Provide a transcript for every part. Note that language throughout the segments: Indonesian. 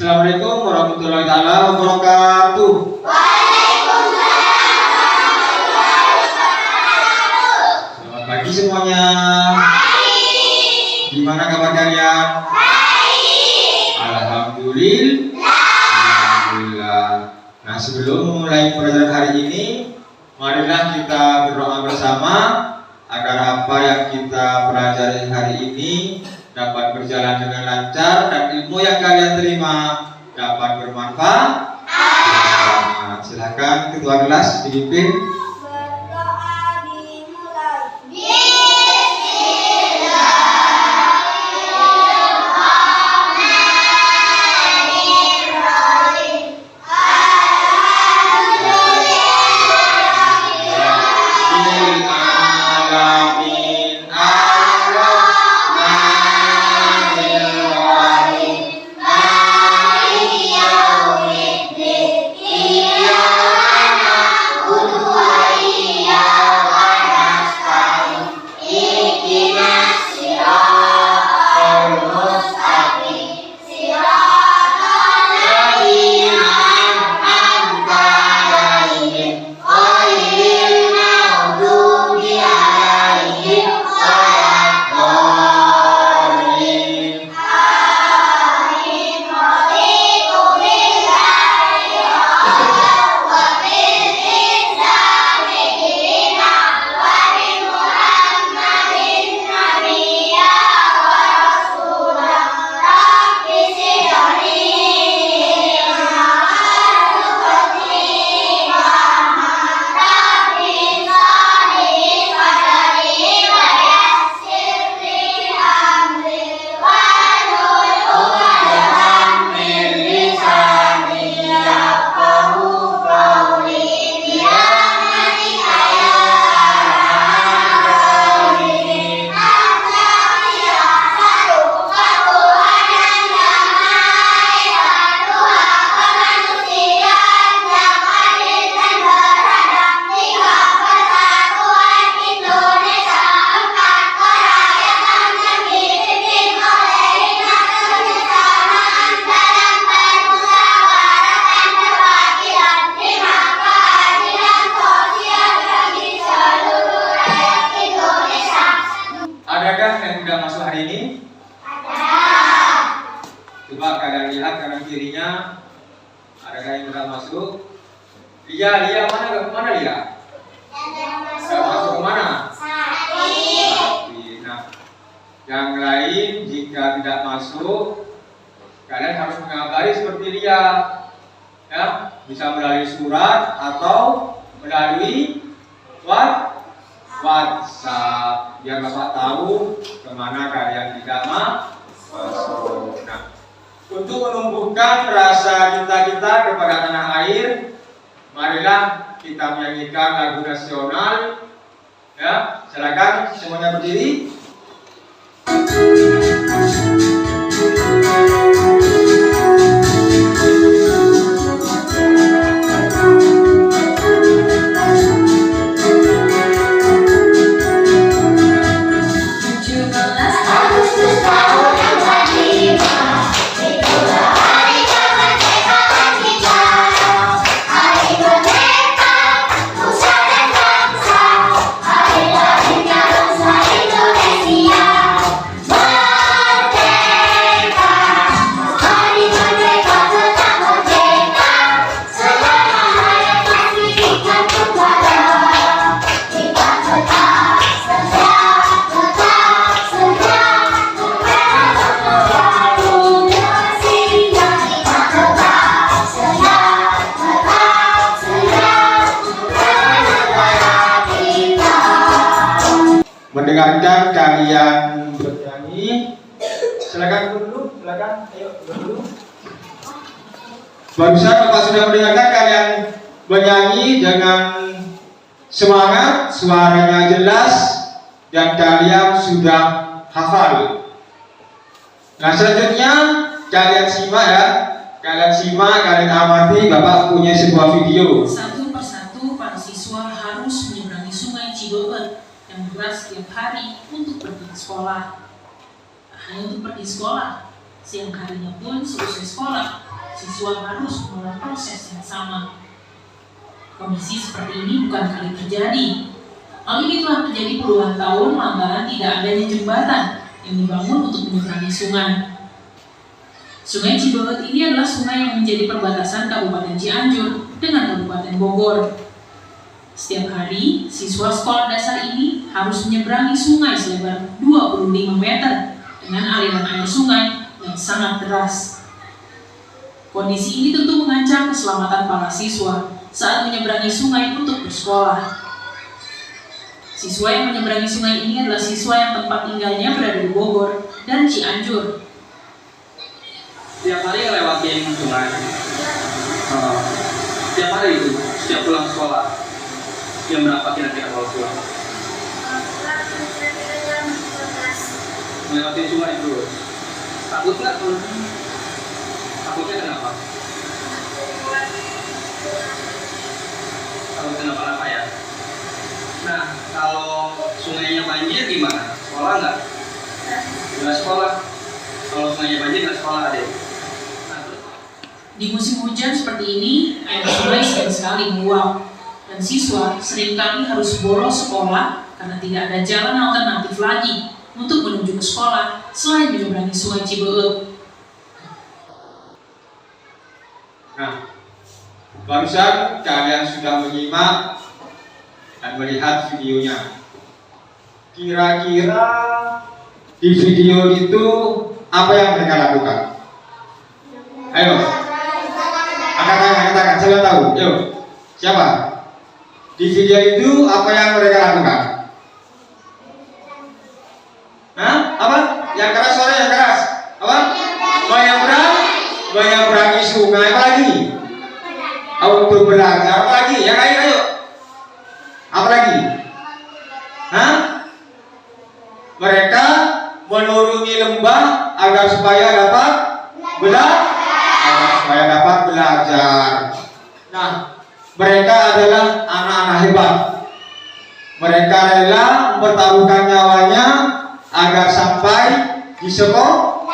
Assalamualaikum warahmatullahi taala wabarakatuh. Selamat pagi semuanya. Gimana kabar kalian? Alhamdulillah. Nah, sebelum memulai pelajaran hari ini, marilah kita berdoa bersama agar apa yang kita pelajari hari ini dapat berjalan dengan lancar dan ilmu yang kalian terima dapat bermanfaat. Silakan ketua kelas dipimpin. Berdoa dimulai. Adakah yang sudah masuk hari ini? Ada. Coba kalian lihat kanan kirinya. Adakah yang sudah masuk? Lia mana Lia? Sudah masuk kemana? Sapi. Nah, yang lain jika tidak masuk, kalian harus mengabari seperti Lia, ya, bisa melalui surat atau melalui WhatsApp, biar Bapak tahu kemana kalian tidak masuk. Nah, untuk menumbuhkan rasa cinta kita kepada tanah air, marilah kita menyanyikan lagu nasional. Ya, silakan semuanya berdiri. Mendengarkan kalian bernyanyi, silakan dulu, silakan, ayo dulu. Barusan Bapak sudah mendengarkan kalian bernyanyi dengan semangat, suaranya jelas, dan kalian sudah hafal. Nah, selanjutnya kalian simak ya, kalian amati. Bapak punya sebuah video. Satu persatu para siswa harus menyeberangi sungai Cidober yang deras setiap hari untuk pergi ke sekolah. Hanya untuk pergi sekolah, siang harinya pun selesai sekolah, siswa harus melalui proses yang sama. Kondisi seperti ini bukan kali terjadi. Hal ini telah terjadi puluhan tahun lantaran tidak adanya jembatan yang dibangun untuk menyeberangi sungai. Sungai Cibeut ini adalah sungai yang menjadi perbatasan Kabupaten Cianjur dengan Kabupaten Bogor. Setiap hari, siswa sekolah dasar ini harus menyeberangi sungai selebar 25 meter dengan aliran air sungai yang sangat deras. Kondisi ini tentu mengancam keselamatan para siswa saat menyeberangi sungai untuk bersekolah. Siswa yang menyeberangi sungai ini adalah siswa yang tempat tinggalnya berada di Bogor dan Cianjur. Tiap hari ngelewatin sungai. Tiap hari itu, setiap pulang sekolah. Jam berapa kira-kira kalau pulang? Ngelewatin sungai terus. Takut nggak kalau? Takutnya kenapa? Takut kenapa-napa ya? Nah, kalau sungainya banjir gimana? Sekolah nggak? Nggak sekolah. Kalau sungainya banjir nggak sekolah deh. Di musim hujan seperti ini, air sungai sering sekali meluap dan siswa seringkali harus bolos sekolah karena tidak ada jalan alternatif lagi untuk menuju ke sekolah selain menyeberangi sungai Cibeut. Nah, barusan kalian sudah menyimak dan melihat videonya. Kira-kira di video itu apa yang mereka lakukan? Ayo, angkat tangan, siapa tahu? Yo, siapa? Di video itu apa yang mereka lakukan? Hah? Apa? Yang keras, suara yang keras. Apa? Menyeberangi sungai. Apa lagi? Untuk belajar. Apa lagi? Yang lain, ayo. Apa lagi? Hah? Mereka menuruni lembah agar supaya dapat belajar. Nah, mereka adalah anak-anak hebat. Mereka rela mempertaruhkan nyawanya agar sampai di sekolah.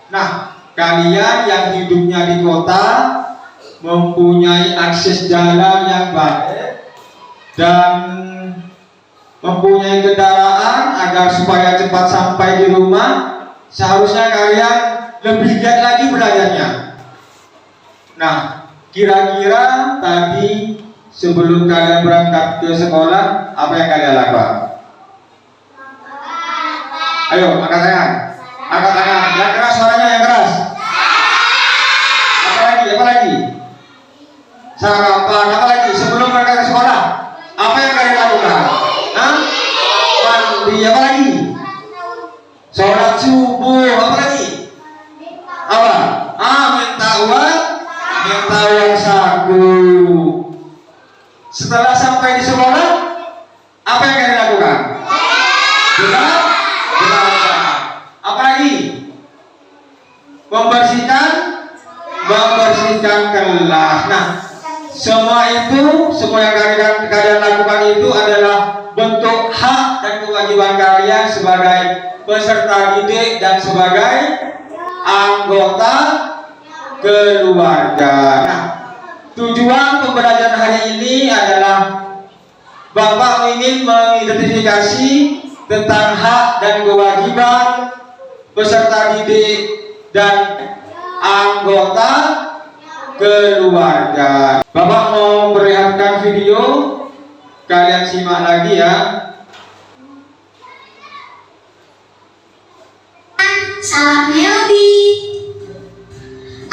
Nah, kalian yang hidupnya di kota mempunyai akses jalan yang baik dan mempunyai kendaraan agar supaya cepat sampai di rumah, seharusnya kalian lebih giat lagi belajarnya. Nah, kira-kira tadi sebelum kalian berangkat ke sekolah, apa yang kalian lakukan? Ayo, angkat tangan. Angkat tangan. Yang keras, suaranya yang keras. Apa lagi? Sarapan, apa lagi? Sebelum berangkat ke sekolah, apa yang kalian lakukan? Hah? Mandi, apa lagi? Sholat subuh, apa lagi? Apa? Minta uang saku. Setelah sampai di sekolah, apa yang kalian lakukan? Belajar. Apa lagi? Membersihkan kelas. Nah, semua yang kalian lakukan itu adalah bentuk hak dan kewajiban kalian sebagai peserta didik dan sebagai anggota keluarga. Nah, tujuan pembelajaran hari ini adalah Bapak ingin mengidentifikasi tentang hak dan kewajiban peserta didik dan anggota keluarga. Bapak mau memperlihatkan video, kalian simak lagi ya. Salam Melody.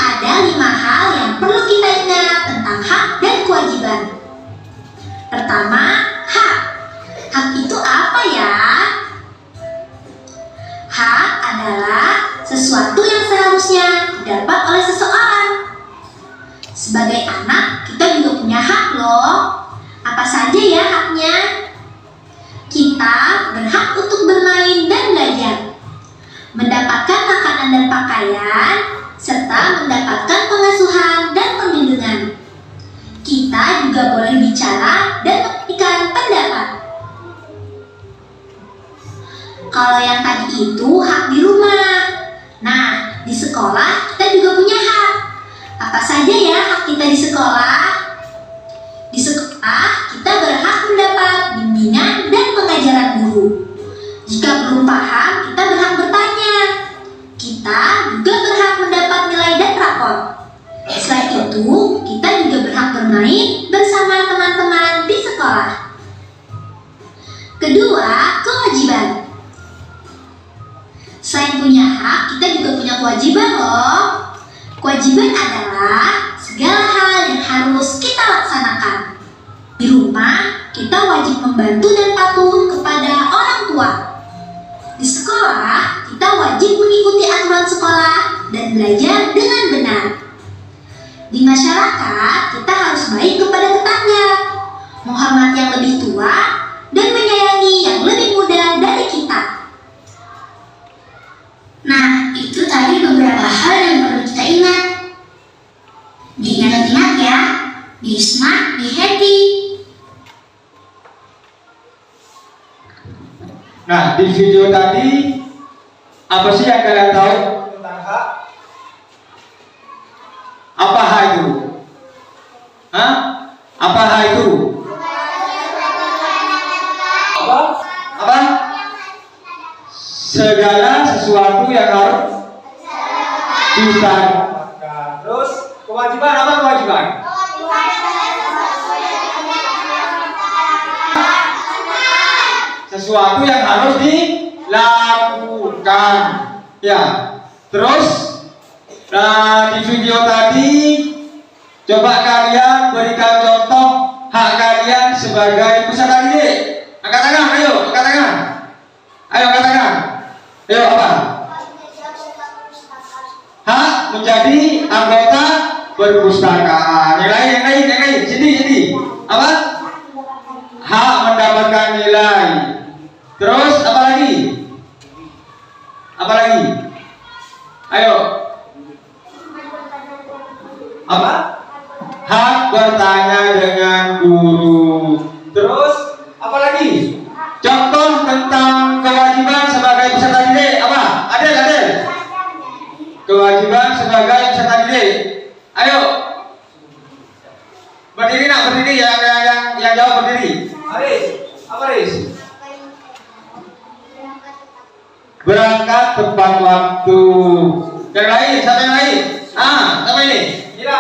Ada 5 hal yang perlu kita ingat tentang hak dan kewajiban. Pertama, hak. Hak itu apa ya? Hak adalah sesuatu yang seharusnya didapat oleh seseorang. Sebagai anak, kita juga punya hak loh. Apa saja ya haknya? Kita berhak untuk bermain dan belajar, mendapatkan makanan dan pakaian, serta mendapatkan pengasuhan dan perlindungan. Kita juga boleh bicara dan memberikan pendapat. Kalau yang tadi itu hak di rumah. Nah, di sekolah kita juga punya hak. Apa saja ya hak kita di sekolah? Di sekolah kita berhak mendapat bimbingan dan pengajaran guru. Jika belum paham, kita berhak bertanya. Kita juga berhak mendapat nilai dan rapor. Selain itu, kita juga berhak bermain bersama teman-teman di sekolah. Kedua, kewajiban. Selain punya hak, kita juga punya kewajiban loh. Kewajiban adalah segala hal yang harus kita laksanakan. Di rumah, kita wajib membantu dan patuh kepada orang tua. Di sekolah, kita wajib mengikuti aturan sekolah dan belajar dengan benar. Di masyarakat, kita harus baik kepada tetangga, menghormati yang lebih tua, dan menyayangi yang lebih muda dari kita. Nah, itu tadi beberapa hal yang perlu kita ingat. Diingat-ingat ya, be smart, be happy. Nah, di video tadi apa sih yang kalian tahu tentang hak? Apa hak itu? Hah? Apa hak itu? Apa? Segala sesuatu yang harus kita. Terus kewajiban apa kewajiban? Sesuatu yang harus dilakukan. Ya. Terus di video tadi coba kalian berikan contoh hak kalian sebagai peserta didik. Angkat tangan, ayo, angkat tangan. Ayo angkat tangan. Ayo apa? Hak menjadi anggota perpustakaan. Yang lain. Sini. Apa? Hak mendapatkan nilai. Terus apa lagi? Apa lagi? Ayo. Apa? Hak bertanya dengan guru. Terus apa lagi? Contoh tentang kewajiban sebagai peserta didik apa? Adel. Kewajiban sebagai peserta didik. Ayo. Berdiri yang jawab berdiri. Aris, apa Aris? Berangkat tepat waktu. Yang lain, siapa yang lain? Siapa ini? Mira.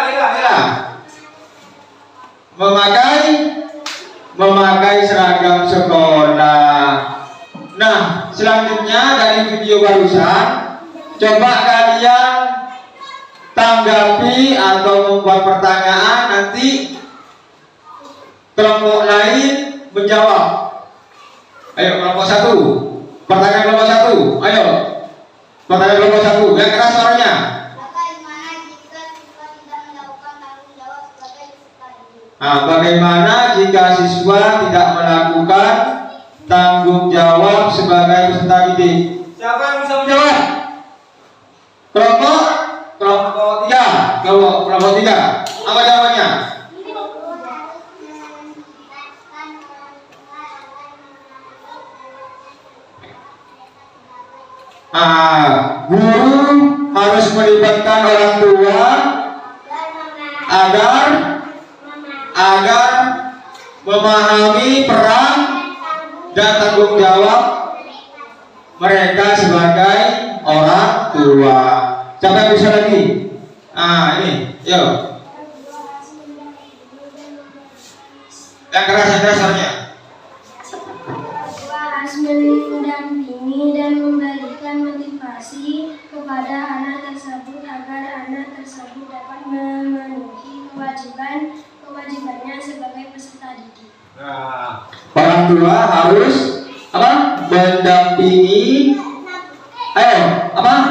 Memakai seragam sekolah. Nah, selanjutnya dari video barusan, coba kalian tanggapi atau membuat pertanyaan, nanti kelompok lain menjawab. Ayo kelompok 1. Pertanyaan kelompok 1. Ayo. Pertanyaan kelompok 1. Yang keras suaranya. Bagaimana jika siswa tidak melakukan tanggung jawab sebagai peserta didik? Siapa yang bisa menjawab? Kelompok 3. Kelompok 3. Apa jawabannya? Guru harus melibatkan orang tua agar memahami peran dan tanggung jawab mereka sebagai orang tua. Siapa yang bisa lagi? Ini, yuk. Yang keras suaranya. Harus mendampingi dan memberikan motivasi kepada anak tersebut agar anak tersebut dapat memenuhi kewajibannya sebagai peserta didik. Orang tua harus mendampingi.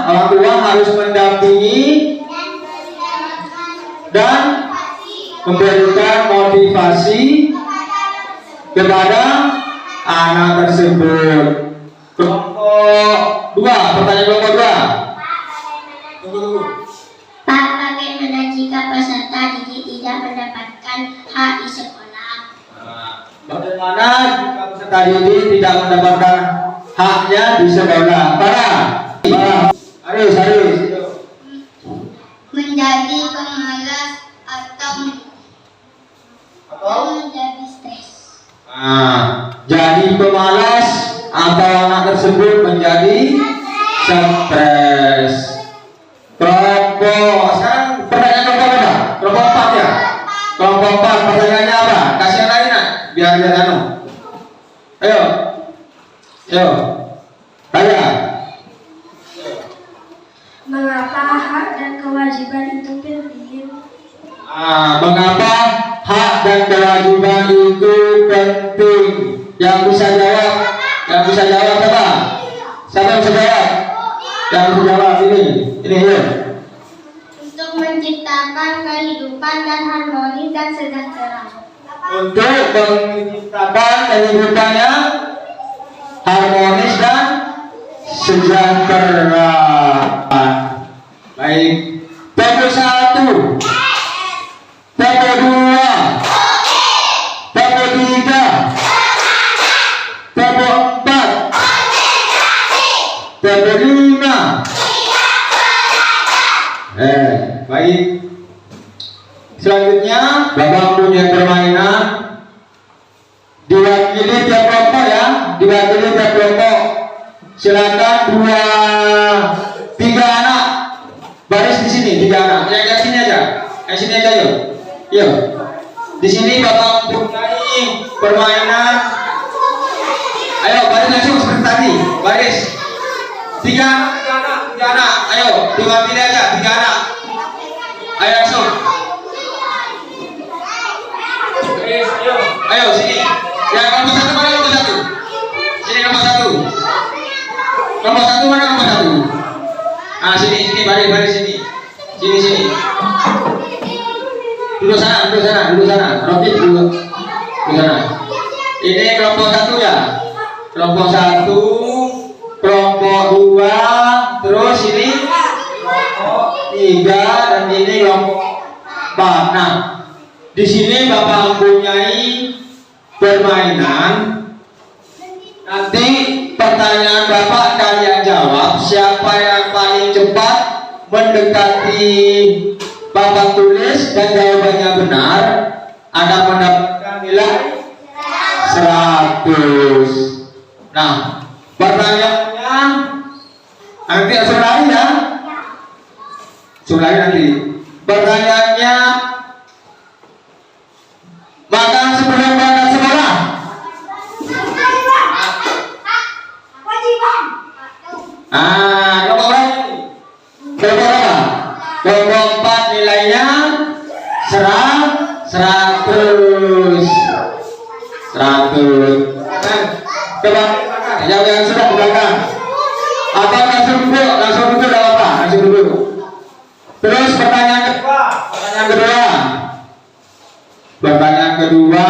Orang tua harus mendampingi dan memberikan motivasi kepada anak tersebut. Kelompok 2, pertanyaan kelompok 2. Tunggu. Pak, bagaimana jika peserta didik tidak mendapatkan hak di sekolah? Bagaimana jika peserta didik tidak mendapatkan haknya di sekolah? Para. Aris. menjadi pemalas atau menjadi stres. Jadi pemalas atau anak tersebut menjadi stres. Kelompok sekarang pertanyaan kelompok berapa? Kelompok 4 ya. Kelompok 4 pertanyaannya apa? Kasih yang lain nak, biar anu. Ayo, tanya. Mengapa hak dan kewajiban itu penting? Mengapa hak dan kewajiban itu penting? Yang bisa jawab siapa? Siapa yang bisa jawab? Yang bisa jawab ini yuk. Untuk menciptakan kehidupan dan harmoni dan sejahtera. Untuk menciptakan kehidupan yang harmonis dan sejahtera. Baik. Tempo 1, tempo 2, tempo 3, tempo 4, tempo 5. Baik. Selanjutnya, Bapak punya permainan diwakili tiap kelompok ya, diwakili tiap kelompok. Silakan 2, 3 anak baris di sini, 3 anak. Yang sini aja, yuk. Di sini Bapak mempunyai permainan. Ayo baris langsung seperti tadi, baris. 3 anak. Ayo diwakili aja, 3 anak. Ayo langsung. Ayo sini. Yang nomor 1 mana nomor 1? Sini nomor 1. Nomor 1 mana nomor 1? Sini baris sini. Sini. Duduk sana. Rocky duduk sana. Ini kelompok 1 ya. Kelompok 1, kelompok 2, terus ini kelompok 3 dan ini kelompok 4. Nah, di sini Bapak mempunyai permainan. Nanti pertanyaan Bapak kalian jawab. Siapa yang paling cepat mendekati Bapak tulis dan jawabannya benar akan mendapatkan nilai 100. Nah, pertanyaannya nanti langsung lari ya. Nanti. Pertanyaannya, makan sebelum berangkat sekolah. Kelompok berapa? Kelompok 4 nilainya 100. Coba yang sudah di belakang. Atau langsung duduk enggak apa-apa, langsung duduk. Terus pertanyaan kedua.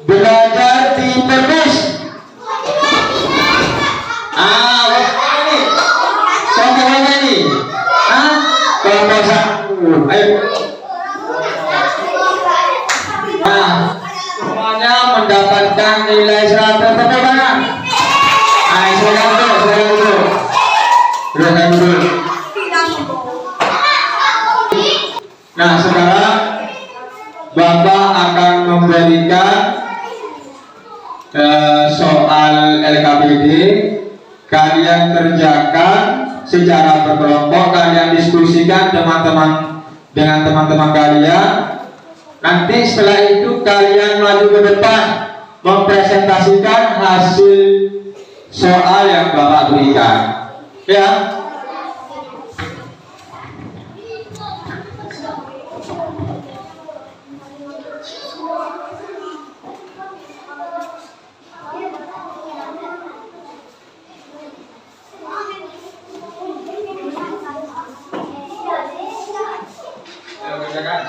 Belajar di perpus. Kelompok ini. Kelompok 1. Ayo. Semuanya mendapatkan nilai 100. Tepuk tangan. Silakan duduk. Nah, sekarang Bapak akan memberikan soal LKPD. Kalian kerjakan secara berkelompok, kalian diskusikan dengan teman-teman kalian. Nanti setelah itu kalian maju ke depan mempresentasikan hasil soal yang Bapak berikan. Ya. Ayo kerjakan.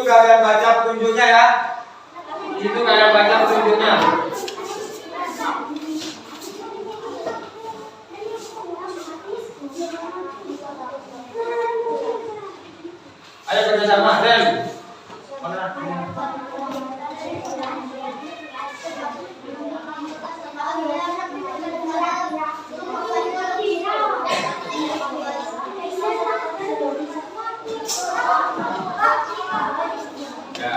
kalian baca petunjuknya ya. Itu kalian baca petunjuknya. Ayo kerjasama, Del. Mana? Ya.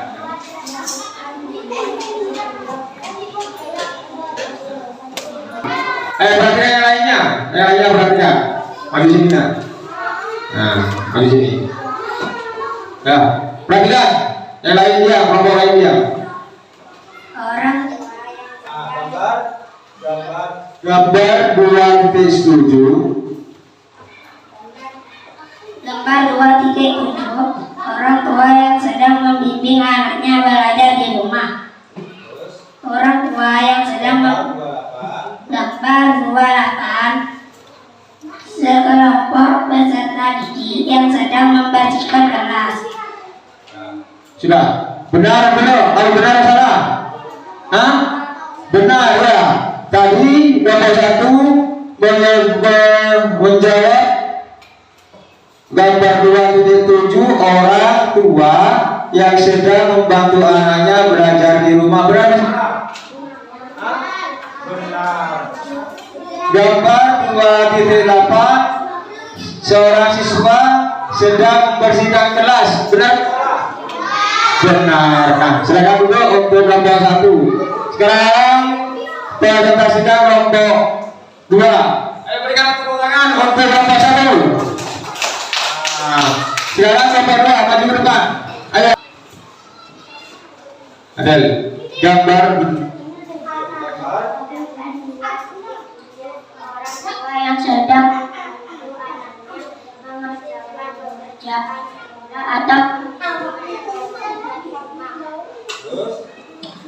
Perhatikan yang lainnya. Yang lainnya perhatikan. Maju sini nah. Nah, maju sini. Ya, perhatikan. Yang lain dia, kelompok lain dia. Orang Gambar 2.7. lembar 2.7 orang tua yang sedang membimbing anaknya belajar di rumah. Orang tua yang sedang lembar 28 sekelompok peserta didik yang sedang membersihkan kelas. Sudah, benar belum? Kalau benar salah? Hah? Benar ya. Tadi nomor 1 menjawab gambar 2.7 orang tua yang sedang membantu anaknya belajar di rumah. Benar? Benar. Gambar 2.8 seorang siswa sedang membersihkan kelas. Benar? Benar. Nah, silakan duduk untuk kelompok 1. Sekarang presentasikan kelompok 2. Ayo berikan tepuk tangan untuk kelompok 1. Nah, silakan kelompok 2 maju ke depan. Ayo. Adel, gambar Yang sedang bekerja atau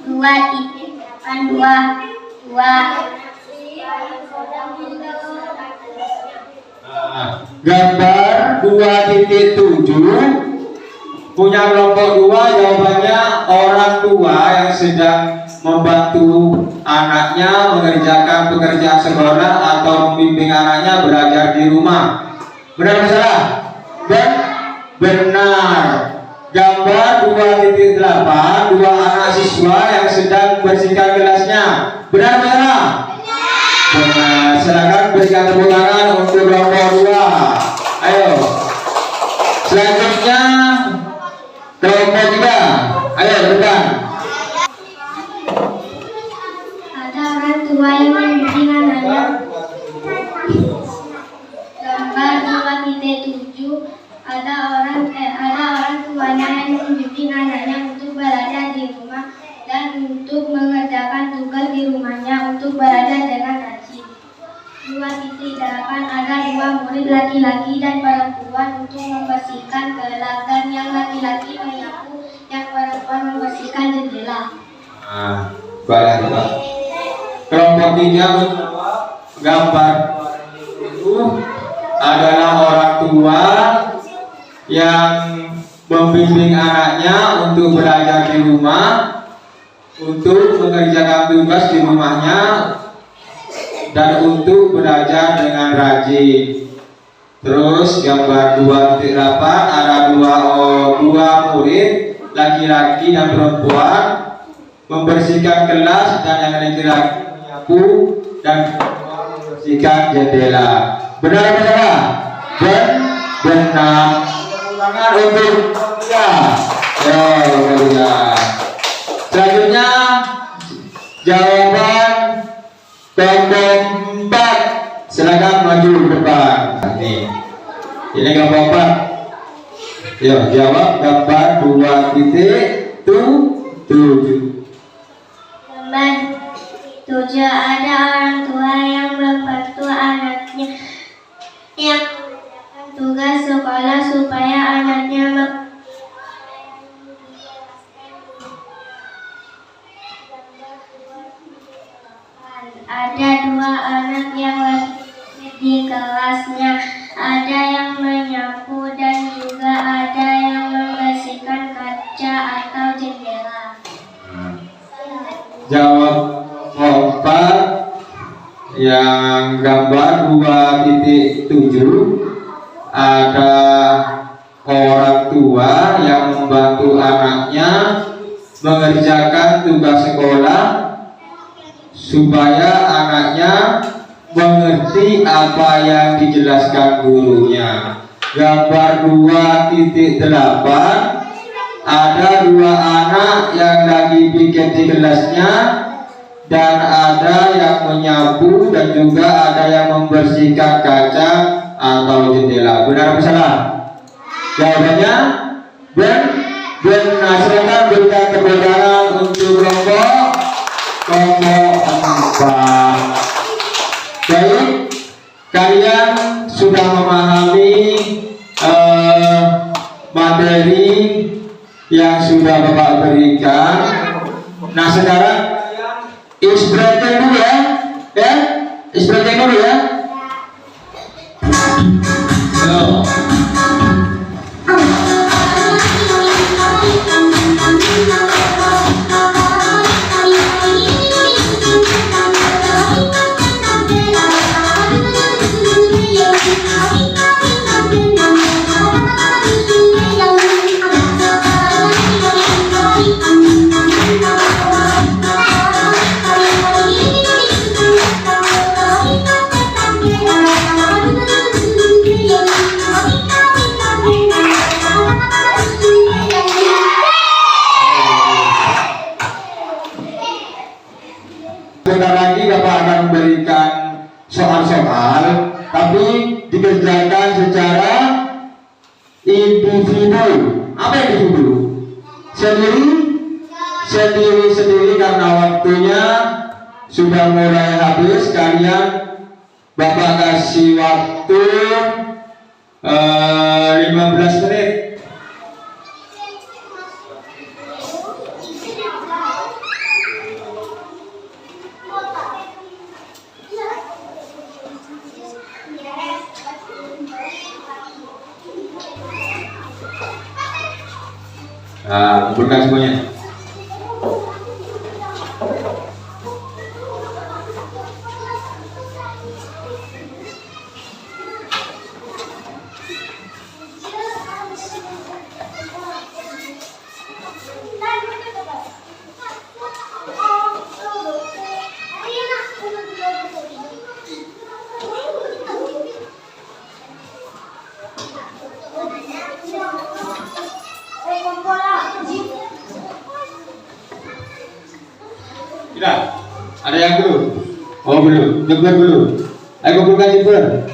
2.822 gambar 2.7 punya kelompok 2 jawabannya orang tua yang sedang membantu anaknya mengerjakan pekerjaan sekolah atau membimbing anaknya belajar di rumah. Benar atau salah? Benar. Gambar 2.8 dua anak siswa yang sedang bersihkan kelasnya. Benar atau salah? Benar. Silakan berikan tepuk tangan untuk kelompok 2. Ayo. Selanjutnya kelompok 3. Ayo depan. ada orang tua yang membimbing anaknya. Gambar 2.7 ada orang tuanya yang membimbing anaknya untuk belajar di rumah dan untuk mengerjakan tugas di rumahnya untuk belajar dengan rajin. 2.8 ada 2 murid laki-laki dan perempuan untuk membersihkan kelas dan yang laki-laki menyapu, yang perempuan membersihkan jendela. Baik. Kelompok 3 gambar itu adalah orang tua yang membimbing anaknya untuk belajar di rumah, untuk mengerjakan tugas di rumahnya, dan untuk belajar dengan rajin. Terus gambar 2.8 ada dua murid laki-laki dan perempuan membersihkan kelas dan yang laki-laki menyapu dan membersihkan jendela. Benar atau salah? Benar. Tangan untuk ya. Selanjutnya jawaban kelompok 4. Silakan maju ke depan. Ini kelompok 4. Ya, jawab gambar 2.7. Gambar 7 ada orang tua yang membantu anaknya yang mengerjakan tugas sekolah supaya anaknya ada 2 anak yang lagi di kelasnya, ada yang menyapu dan juga ada yang membersihkan kaca atau jendela? Jawab kompak yang gambar 2.7. Ada orang tua yang membantu anaknya mengerjakan tugas sekolah supaya anaknya mengerti apa yang dijelaskan gurunya. Gambar 2.8, ada 2 anak yang lagi pikir di kelasnya, dan ada yang menyapu dan juga ada yang membersihkan kaca atau jendela. Benar atau salah? Jawabannya benar. Silakan berikan tepuk tangan untuk kelompok 4. Baik, kalian sudah memahami materi yang sudah Bapak berikan. Nah, sekarang is breaking dulu ya, is breaking dulu ya. So. Sebentar lagi Bapak akan memberikan soal-soal, tapi dikerjakan secara individu. Apa individu? Sendiri karena waktunya sudah mulai habis. Kalian Bapak kasih waktu 15 menit. Nah, kumpulkan semuanya. Tidak, ada yang belum? Oh belum, jember belum. Ayo kumpulkan jember.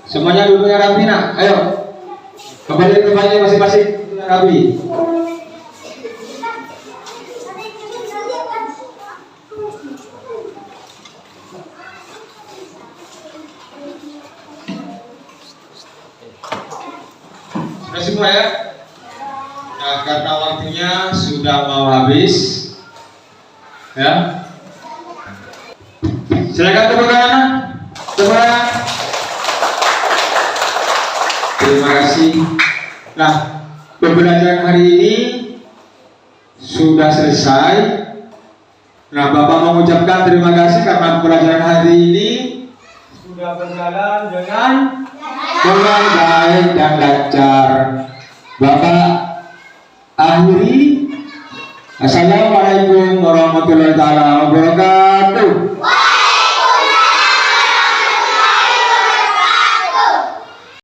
Semuanya duduknya rapi nak. Ayo, kembali masing-masing rapi. Sudah semua ya? Nah, karena waktunya sudah mau habis, ya. Silakan tepuk tangan. Terima kasih. Nah, pembelajaran hari ini sudah selesai. Nah, Bapak mengucapkan terima kasih karena pembelajaran hari ini sudah berjalan dengan baik dan lancar. Bapak akhiri. Assalamualaikum warahmatullahi wabarakatuh.